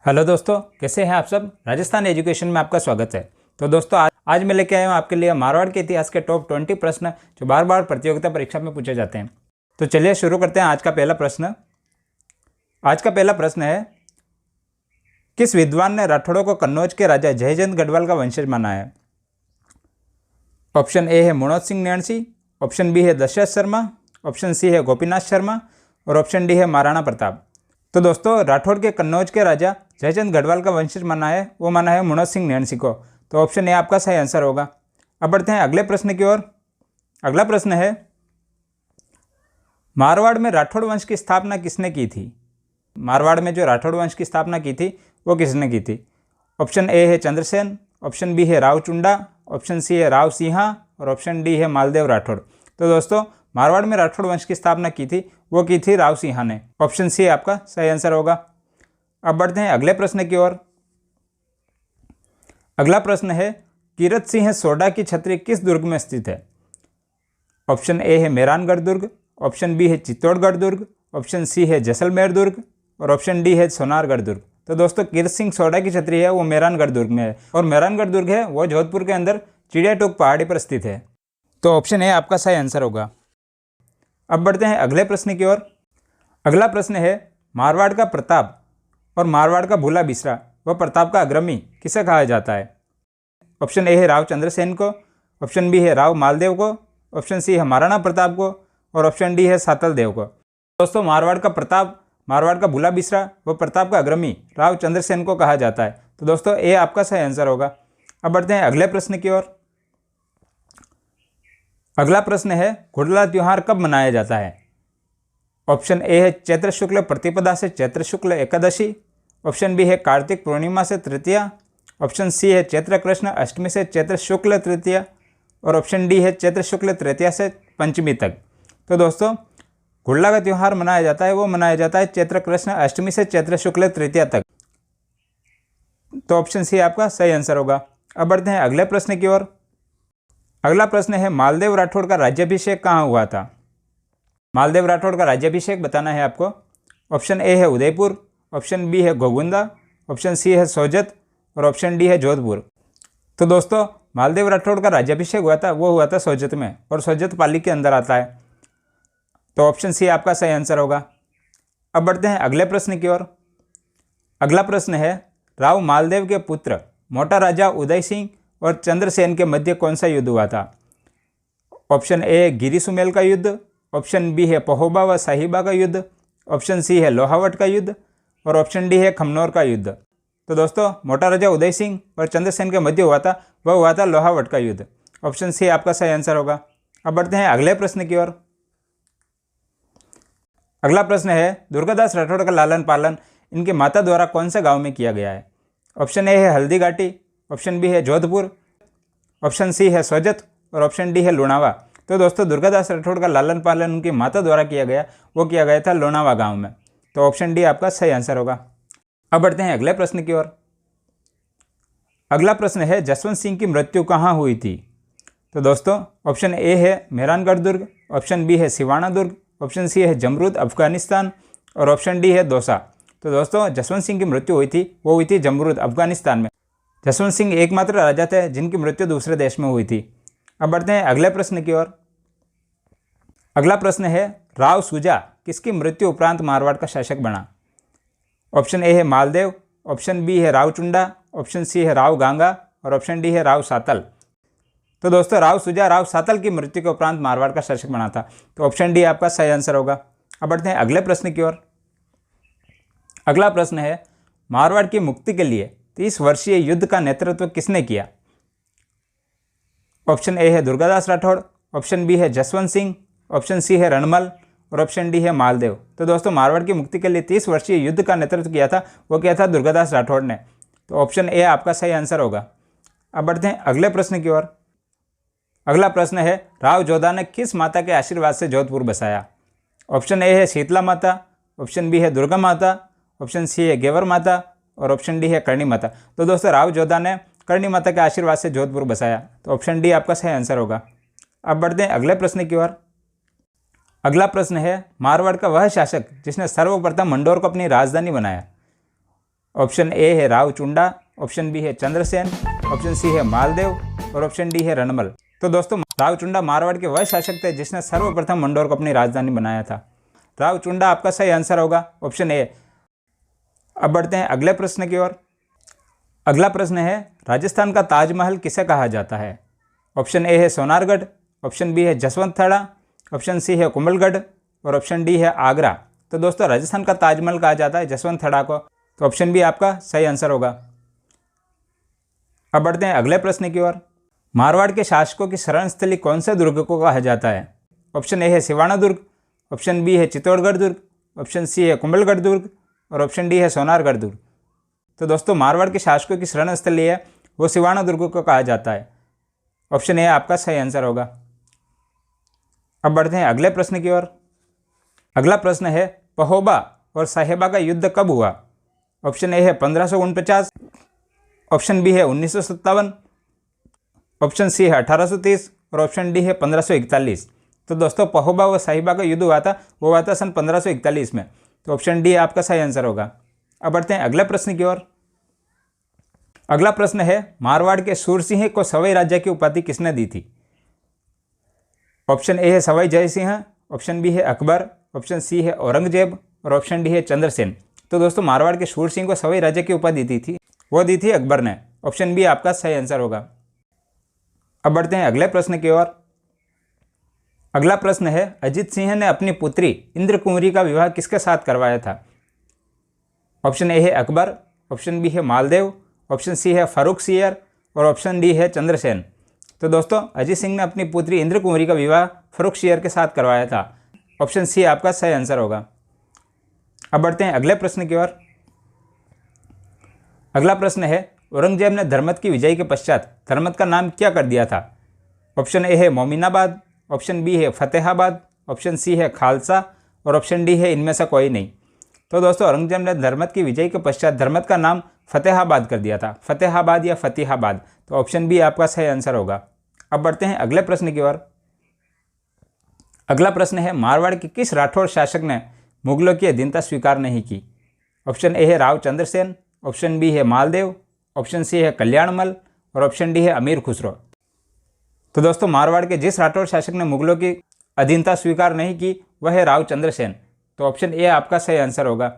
Hello दोस्तों, कैसे हैं आप सब। राजस्थान एजुकेशन में आपका स्वागत है। तो दोस्तों आज मैं लेके आया हूँ आपके लिए मारवाड़ के इतिहास के टॉप 20 प्रश्न जो बार बार प्रतियोगिता परीक्षा में पूछे जाते हैं। तो चलिए शुरू करते हैं आज का पहला प्रश्न। आज का पहला प्रश्न है, किस विद्वान ने राठौड़ों को कन्नौज के राजा जयचंद गढ़वाल का वंशज माना है। ऑप्शन ए है मनोज सिंह नैणसी, ऑप्शन बी है दशरथ शर्मा, ऑप्शन सी है गोपीनाथ शर्मा और ऑप्शन डी है महाराणा प्रताप। तो दोस्तों राठौड़ के कन्नौज के राजा जयचंद गढ़वाल का वंशज माना है, वो माना है मनोज सिंह नैणसी को। तो ऑप्शन ए आपका सही आंसर होगा। अब बढ़ते हैं अगले प्रश्न की ओर। अगला प्रश्न है, मारवाड़ में राठौड़ वंश की स्थापना किसने की थी। मारवाड़ में जो राठौड़ वंश की स्थापना की थी वो किसने की थी। ऑप्शन ए है चंद्रसेन, ऑप्शन बी है राव चुंडा, ऑप्शन सी है राव सिंहा और ऑप्शन डी है मालदेव राठौड़। तो दोस्तों मारवाड़ में राठौड़ वंश की स्थापना की थी वो की थी राव सिंहा ने। ऑप्शन सी आपका सही आंसर होगा। अब बढ़ते हैं अगले प्रश्न की ओर। अगला प्रश्न है, कीरत सिंह सोडा की छतरी किस दुर्ग में स्थित है। ऑप्शन ए है मेहरानगढ़ दुर्ग, ऑप्शन बी है चित्तौड़गढ़ दुर्ग, ऑप्शन सी है जैसलमेर दुर्ग और ऑप्शन डी है सोनारगढ़ दुर्ग। तो दोस्तों कीरत सिंह सोडा की छतरी है वो मेहरानगढ़ दुर्ग में है और मेहरानगढ़ दुर्ग है वो जोधपुर के अंदर चिड़ियाटोक पहाड़ी पर स्थित है। तो ऑप्शन ए आपका सही आंसर होगा। अब बढ़ते हैं अगले प्रश्न की ओर। अगला प्रश्न है, मारवाड़ का प्रताप और मारवाड़ का भूला बिसरा व प्रताप का अग्रमी किसे कहा जाता है। ऑप्शन ए है राव चंद्रसेन को, ऑप्शन बी है राव मालदेव को, ऑप्शन सी है महाराणा प्रताप को और ऑप्शन डी है सातल देव को। दोस्तों मारवाड़ का प्रताप, मारवाड़ का भूला बिसरा व प्रताप का अग्रमी राव चंद्रसेन को कहा जाता है। तो दोस्तों ए आपका सही आंसर होगा। अब बढ़ते हैं अगले प्रश्न की ओर। अगला प्रश्न है, घुड़ला त्योहार कब मनाया जाता है। ऑप्शन ए है चैत्र शुक्ल प्रतिपदा से चैत्र शुक्ल एकादशी, ऑप्शन बी है कार्तिक पूर्णिमा से तृतीया, ऑप्शन सी है चैत्र कृष्ण अष्टमी से चैत्र शुक्ल तृतीया और ऑप्शन डी है चैत्र शुक्ल तृतीया से पंचमी तक। तो दोस्तों घुड़ला का त्यौहार मनाया जाता है वो मनाया जाता है चैत्र कृष्ण अष्टमी से चैत्र शुक्ल तृतीया तक। तो ऑप्शन सी आपका सही आंसर होगा। अब बढ़ते हैं अगले प्रश्न की ओर। अगला प्रश्न है, मालदेव राठौड़ का राज्याभिषेक कहाँ हुआ था। मालदेव राठौड़ का राज्याभिषेक बताना है आपको। ऑप्शन ए है उदयपुर, ऑप्शन बी है गोगुंदा, ऑप्शन सी है सोजत और ऑप्शन डी है जोधपुर। तो दोस्तों मालदेव राठौड़ का राज्याभिषेक हुआ था वो हुआ था सोजत में और सोजत पाली के अंदर आता है। तो ऑप्शन सी आपका सही आंसर होगा। अब बढ़ते हैं अगले प्रश्न की ओर। अगला प्रश्न है, राव मालदेव के पुत्र मोटा राजा उदय सिंह और चंद्रसेन के मध्य कौन सा युद्ध हुआ था। ऑप्शन ए गिरी सुमेल का युद्ध, ऑप्शन बी है पहोबा व साहिबा का युद्ध, ऑप्शन सी है लोहावट का युद्ध और ऑप्शन डी है खमनोर का युद्ध। तो दोस्तों मोटा राजा उदय सिंह और चंद्रसेन के मध्य हुआ था वह हुआ था लोहावट का युद्ध। ऑप्शन सी आपका सही आंसर होगा। अब बढ़ते हैं अगले प्रश्न की ओर। अगला प्रश्न है, दुर्गादास राठौड़ का लालन पालन इनके माता द्वारा कौन से गांव में किया गया है। ऑप्शन ए है हल्दी घाटी, ऑप्शन बी है जोधपुर, ऑप्शन सी है सोजत और ऑप्शन डी है लोनावा। तो दोस्तों दुर्गादास राठौड़ का लालन पालन उनकी माता द्वारा किया गया वो किया गया था लोनावा गांव में। तो ऑप्शन डी आपका सही आंसर होगा। अब बढ़ते हैं अगले प्रश्न की ओर। अगला प्रश्न है, जसवंत सिंह की मृत्यु कहाँ हुई थी। तो दोस्तों ऑप्शन ए है मेहरानगढ़ दुर्ग, ऑप्शन बी है सिवाना दुर्ग, ऑप्शन सी है जमरूद अफगानिस्तान और ऑप्शन डी है दौसा। तो दोस्तों जसवंत सिंह की मृत्यु हुई थी वो हुई थी जमरूद अफगानिस्तान में। जसवंत सिंह एकमात्र राजा थे जिनकी मृत्यु दूसरे देश में हुई थी। अब बढ़ते हैं अगले प्रश्न की ओर। अगला प्रश्न है, राव सुजा किसकी मृत्यु उपरांत मारवाड़ का शासक बना। ऑप्शन ए है मालदेव, ऑप्शन बी है राव चुंडा, ऑप्शन सी है राव गांगा और ऑप्शन डी है राव सातल। तो दोस्तों राव सुजा राव सातल की मृत्यु के उपरांत मारवाड़ का शासक बना था। तो ऑप्शन डी आपका सही आंसर होगा। अब बढ़ते हैं अगले प्रश्न की ओर। अगला प्रश्न है, मारवाड़ की मुक्ति के लिए 30 वर्षीय युद्ध का नेतृत्व किसने किया। ऑप्शन ए है दुर्गादास राठौड़, ऑप्शन बी है जसवंत सिंह, ऑप्शन सी है रणमल और ऑप्शन डी है मालदेव। तो दोस्तों मारवाड़ की मुक्ति के लिए 30 वर्षीय युद्ध का नेतृत्व किया था वो किया था दुर्गादास राठौड़ ने। तो ऑप्शन ए आपका सही आंसर होगा। अब बढ़ते हैं अगले प्रश्न की ओर। अगला प्रश्न है, राव जोधा ने किस माता के आशीर्वाद से जोधपुर बसाया। ऑप्शन ए है शीतला माता, ऑप्शन बी है दुर्गा माता, ऑप्शन सी है गेवर माता और ऑप्शन डी है करणी माता। तो दोस्तों राव जोधा ने करणी माता के आशीर्वाद से जोधपुर बसाया। तो ऑप्शन डी आपका सही आंसर होगा। अब बढ़ते हैं अगले प्रश्न की ओर। अगला प्रश्न है, मारवाड़ का वह शासक जिसने सर्वप्रथम मंडोर को अपनी राजधानी बनाया। ऑप्शन ए है रावचुंडा, ऑप्शन बी है चंद्रसेन, ऑप्शन सी है मालदेव और ऑप्शन डी है रणमल। तो दोस्तों रावचुंडा मारवाड़ के वह शासक थे जिसने सर्वप्रथम मंडोर को अपनी राजधानी बनाया था। रावचुंडा आपका सही आंसर होगा, ऑप्शन ए। अब बढ़ते हैं अगले प्रश्न की ओर। अगला प्रश्न है राजस्थान का ताजमहल किसे कहा जाता है? ऑप्शन ए है सोनारगढ़, ऑप्शन बी है जसवंत थाड़ा, ऑप्शन सी है कुंभलगढ़ और ऑप्शन डी है आगरा। तो दोस्तों राजस्थान का ताजमहल कहा जाता है जसवंत थाड़ा को, तो ऑप्शन बी आपका सही आंसर होगा। अब बढ़ते हैं अगले प्रश्न की ओर। मारवाड़ के शासकों की शरण स्थली कौन से दुर्ग को कहा जाता है? ऑप्शन ए है सिवाना दुर्ग, ऑप्शन बी है चित्तौड़गढ़ दुर्ग, ऑप्शन सी है कुंभलगढ़ दुर्ग और ऑप्शन डी है सोनारगढ़ दुर्ग। तो दोस्तों मारवाड़ के शासकों की शरण स्थली है वो सिवाना दुर्ग को कहा जाता है, ऑप्शन ए आपका सही आंसर होगा। अब बढ़ते हैं अगले प्रश्न की ओर। अगला प्रश्न है पहोबा और साहेबा का युद्ध कब हुआ? ऑप्शन ए है 1549, ऑप्शन बी है 1957, ऑप्शन सी है 1830 और ऑप्शन डी है 1541। तो दोस्तों पहोबा व साहिबा का युद्ध हुआ था, वो हुआ था सन 1541 में, तो ऑप्शन डी आपका सही आंसर होगा। अब बढ़ते हैं अगले प्रश्न की ओर। अगला प्रश्न है मारवाड़ के सूरसिंह को सवाई राजा की उपाधि किसने दी थी? ऑप्शन ए है सवाई जय सिंह, ऑप्शन बी है अकबर, ऑप्शन सी है औरंगजेब और ऑप्शन डी है चंद्रसेन। तो दोस्तों मारवाड़ के सूर सिंह को सवाई राजा की उपाधि दी थी, वो दी थी अकबर ने, ऑप्शन बी आपका सही आंसर होगा। अब बढ़ते हैं अगले प्रश्न की ओर। अगला प्रश्न है अजीत सिंह ने अपनी पुत्री इंद्र कुंवरी का विवाह किसके साथ करवाया था? ऑप्शन ए है अकबर, ऑप्शन बी है मालदेव, ऑप्शन सी है फारूक सियर और ऑप्शन डी है चंद्रसेन। तो दोस्तों अजीत सिंह ने अपनी पुत्री इंद्र कुंवरी का विवाह फारूक सियर के साथ करवाया था, ऑप्शन सी आपका सही आंसर होगा। अब बढ़ते हैं अगले प्रश्न की ओर। अगला प्रश्न है औरंगजेब ने धर्मत की विजय के पश्चात धर्मत का नाम क्या कर दिया था? ऑप्शन ए है मोमिनाबाद, ऑप्शन बी है फतेहाबाद, ऑप्शन सी है खालसा और ऑप्शन डी है इनमें से कोई नहीं। तो दोस्तों औरंगजेब ने धर्मत की विजय के पश्चात धर्मत का नाम फतेहाबाद कर दिया था, फतेहाबाद या फतेहाबाद, तो ऑप्शन बी आपका सही आंसर होगा। अब बढ़ते हैं अगले प्रश्न की ओर। अगला प्रश्न है मारवाड़ के किस राठौड़ शासक ने मुगलों की अधीनता स्वीकार नहीं की? ऑप्शन ए है राव चंद्रसेन, ऑप्शन बी है मालदेव, ऑप्शन सी है कल्याणमल और ऑप्शन डी है अमीर खुसरो। तो दोस्तों मारवाड़ के जिस राठौड़ शासक ने मुगलों की अधीनता स्वीकार नहीं की वह है राव चंद्रसेन, तो ऑप्शन ए आपका सही आंसर होगा।